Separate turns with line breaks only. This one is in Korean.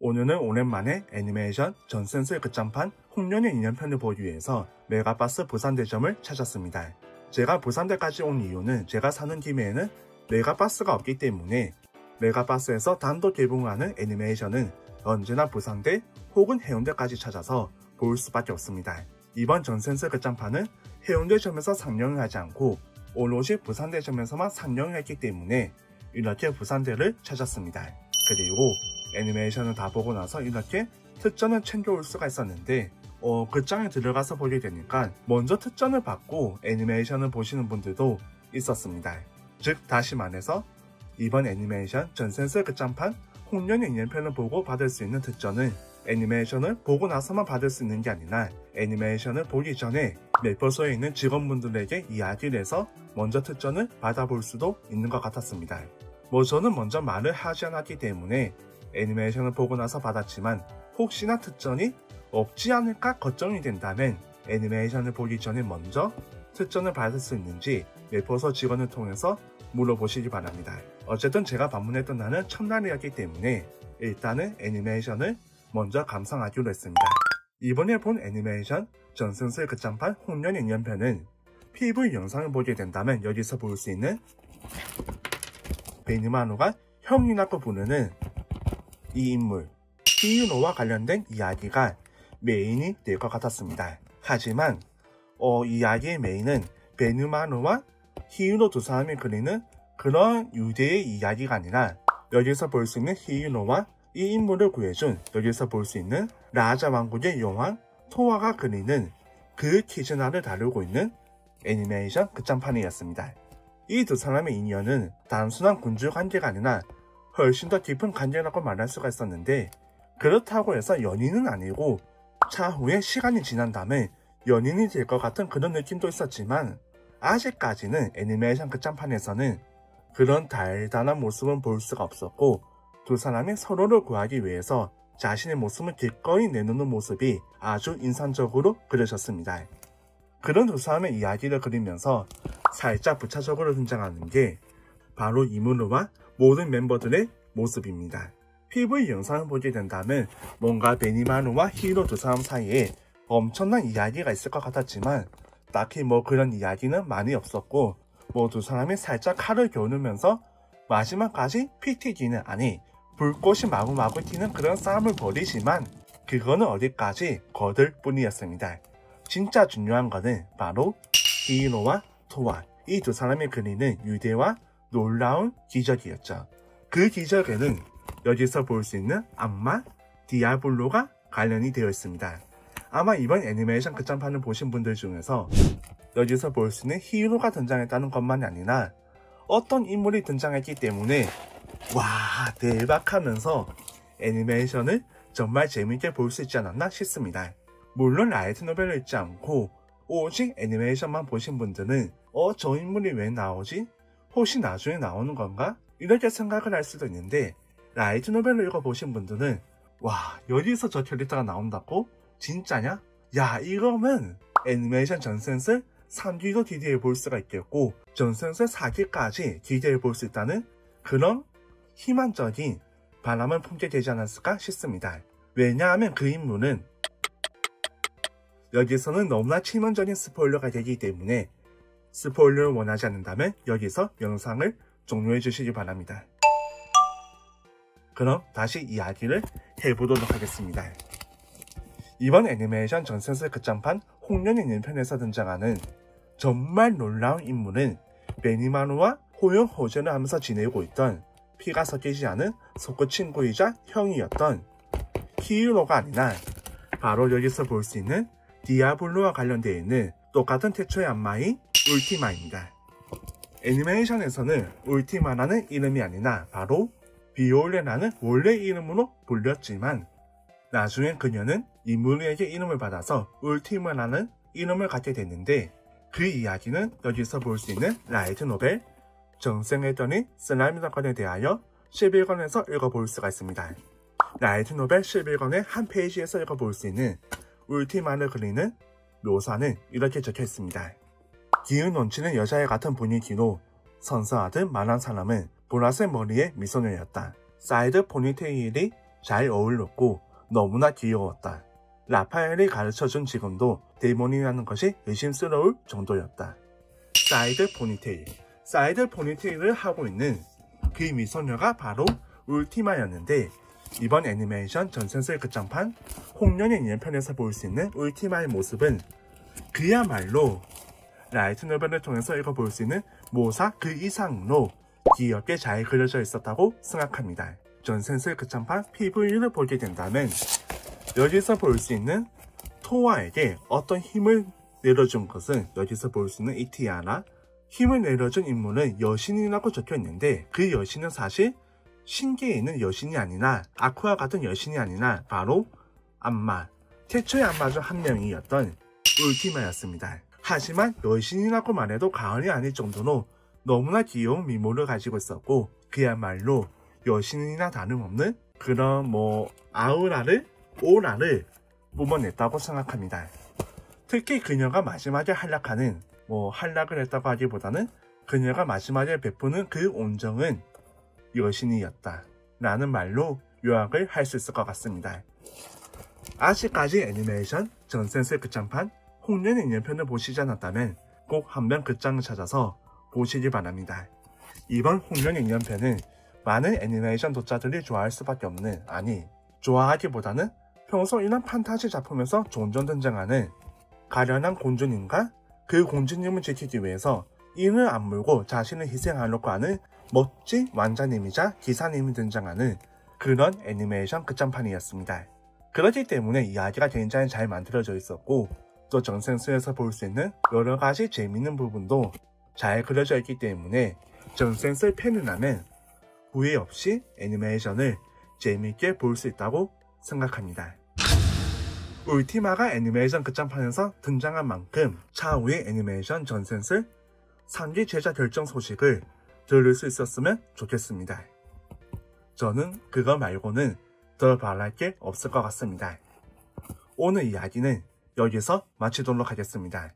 오늘은 오랜만에 애니메이션 전센스의 극장판 홍련의 인연편을 보기 위해서 메가박스 부산대점을 찾았습니다. 제가 부산대까지 온 이유는 제가 사는 김해에는 메가박스가 없기 때문에 메가박스에서 단독 개봉하는 애니메이션은 언제나 부산대 혹은 해운대까지 찾아서 볼 수밖에 없습니다. 이번 전센스 극장판은 해운대점에서 상영을 하지 않고 오롯이 부산대점에서만 상영을 했기 때문에 이렇게 부산대를 찾았습니다. 그리고 애니메이션을 다 보고 나서 이렇게 특전을 챙겨올 수가 있었는데 극장에 들어가서 보게 되니까 먼저 특전을 받고 애니메이션을 보시는 분들도 있었습니다. 즉 다시 말해서 이번 애니메이션 전센스 극장판 홍련의 인연편을 보고 받을 수 있는 특전은 애니메이션을 보고 나서만 받을 수 있는 게 아니라 애니메이션을 보기 전에 매표소에 있는 직원분들에게 이야기를 해서 먼저 특전을 받아볼 수도 있는 것 같았습니다. 저는 먼저 말을 하지 않았기 때문에 애니메이션을 보고 나서 받았지만 혹시나 특전이 없지 않을까 걱정이 된다면 애니메이션을 보기 전에 먼저 특전을 받을 수 있는지 매표소 직원을 통해서 물어보시기 바랍니다. 어쨌든 제가 방문했던 날은 첫날이었기 때문에 일단은 애니메이션을 먼저 감상하기로 했습니다. 이번에 본 애니메이션 전센스의 극장판 홍련의 인연편은 PV 영상을 보게 된다면 여기서 볼 수 있는 베니마루가 형이라고 부르는 이 인물 히유노와 관련된 이야기가 메인이 될 것 같았습니다. 하지만 이야기의 메인은 베니마루와 히유노 두 사람이 그리는 그런 유대의 이야기가 아니라 여기서 볼 수 있는 히유노와 이 인물을 구해준 여기서 볼 수 있는 라자 왕국의 여왕 토와가 그리는 그 키즈나를 다루고 있는 애니메이션 극장판이었습니다. 이 두 사람의 인연은 단순한 군주 관계가 아니라 훨씬 더 깊은 관계라고 말할 수가 있었는데 그렇다고 해서 연인은 아니고 차후에 시간이 지난 다음에 연인이 될 것 같은 그런 느낌도 있었지만 아직까지는 애니메이션 극장판에서는 그런 달달한 모습은 볼 수가 없었고 두 사람이 서로를 구하기 위해서 자신의 모습을 기꺼이 내놓는 모습이 아주 인상적으로 그려졌습니다. 그런 두 사람의 이야기를 그리면서 살짝 부차적으로 등장하는 게 바로 이무르와 모든 멤버들의 모습입니다. PV 영상을 보게 된다면 뭔가 베니마루와 히로 두 사람 사이에 엄청난 이야기가 있을 것 같았지만 딱히 그런 이야기는 많이 없었고 두 사람이 살짝 칼을 겨누면서 마지막까지 피 튀기는 아니 불꽃이 마구마구 튀는 그런 싸움을 벌이지만 그거는 어디까지 거들 뿐이었습니다. 진짜 중요한 거는 바로 히로와 토와 이 두 사람이 그리는 유대와 놀라운 기적이었죠. 그 기적에는 여기서 볼 수 있는 악마 디아블로가 관련이 되어 있습니다. 아마 이번 애니메이션 극장판을 보신 분들 중에서 여기서 볼 수 있는 히로가 등장했다는 것만이 아니라 어떤 인물이 등장했기 때문에 와 대박 하면서 애니메이션을 정말 재밌게 볼 수 있지 않았나 싶습니다. 물론 라이트 노벨을 읽지 않고 오직 애니메이션만 보신 분들은 저 인물이 왜 나오지? 혹시 나중에 나오는 건가? 이렇게 생각을 할 수도 있는데 라이트 노벨을 읽어보신 분들은 와 여기서 저 캐릭터가 나온다고? 진짜냐? 야 이러면 애니메이션 전센스 3기도 기대해 볼 수가 있겠고 전센스 4기까지 기대해 볼 수 있다는 그런 희망적인 바람을 품게 되지 않았을까 싶습니다. 왜냐하면 그 인물은 여기서는 너무나 치명적인 스포일러가 되기 때문에 스포일러를 원하지 않는다면 여기서 영상을 종료해 주시기 바랍니다. 그럼 다시 이야기를 해보도록 하겠습니다. 이번 애니메이션 전센스 극장판 홍련의 인연편에서 등장하는 정말 놀라운 인물은 베니마루와 호영호전을 하면서 지내고 있던 피가 섞이지 않은 소꿉친구이자 형이었던 히유노가 아니라 바로 여기서 볼 수 있는 디아블로와 관련되어 있는 똑같은 태초의 악마인 울티마입니다. 애니메이션에서는 울티마라는 이름이 아니라 바로 비올레라는 원래 이름으로 불렸지만 나중에 그녀는 이무르에게 이름을 받아서 울티마라는 이름을 갖게 됐는데 그 이야기는 여기서 볼 수 있는 라이트 노벨 정생했더니 슬라임 사건에 대하여 11권에서 읽어볼 수가 있습니다. 라이트 노벨 11권의 한 페이지에서 읽어볼 수 있는 울티마를 그리는 묘사는 이렇게 적혀 있습니다. 기운 넘치는 여자애 같은 분위기로 선선하듯 말한 사람은 보라색 머리에 미소녀였다. 사이드 포니테일이 잘 어울렸고 너무나 귀여웠다. 라파엘이 가르쳐준 지금도 데몬이라는 것이 의심스러울 정도였다. 사이드 포니테일. 사이드 포니테일을 하고 있는 그 미소녀가 바로 울티마였는데, 이번 애니메이션 전센스의 끝장판 홍련의 인연편에서 볼 수 있는 울티마의 모습은 그야말로 라이트 노벨을 통해서 읽어볼 수 있는 모사 그 이상으로 귀엽게 잘 그려져 있었다고 생각합니다. 전센스의 끝장판 PV를 보게 된다면 여기서 볼 수 있는 토아에게 어떤 힘을 내려준 것은, 여기서 볼 수 있는 이티아나, 힘을 내려준 인물은 여신이라고 적혀있는데, 그 여신은 사실 신기에 있는 여신이 아니라 아쿠아 같은 여신이 아니라 바로 안마, 태초의 안마 중 한 명이었던 울티마였습니다. 하지만 여신이라고 말해도 과언이 아닐 정도로 너무나 귀여운 미모를 가지고 있었고, 그야말로 여신이나 다름없는 그런 오라를 뿜어냈다고 생각합니다. 특히 그녀가 마지막에 한락을 했다고 하기보다는 그녀가 마지막에 베푸는 그 온정은 여신이었다 라는 말로 요약을 할 수 있을 것 같습니다. 아직까지 애니메이션 전센스의 끝장판 홍련의 인연편을 보시지 않았다면 꼭 한번 극장을 찾아서 보시기 바랍니다. 이번 홍련의 인연편은 많은 애니메이션 독자들이 좋아할 수밖에 없는, 아니 좋아하기보다는 평소 이런 판타지 작품에서 종종 등장하는 가련한 공주님과 그 공주님을 지키기 위해서 인을 악물고 자신을 희생하려고 하는 멋진 왕자님이자 기사님이 등장하는 그런 애니메이션 극장판이었습니다. 그렇기 때문에 이야기가 굉장히 잘 만들어져 있었고, 또 전센스에서 볼 수 있는 여러가지 재밌는 부분도 잘 그려져 있기 때문에 전센스 팬이라면 후회 없이 애니메이션을 재밌게 볼 수 있다고 생각합니다. 울티마가 애니메이션 극장판에서 등장한 만큼 차후의 애니메이션 전센스 3기 제작 결정 소식을 들을 수 있었으면 좋겠습니다. 저는 그거 말고는 더 바랄 게 없을 것 같습니다. 오늘 이야기는 여기서 마치도록 하겠습니다.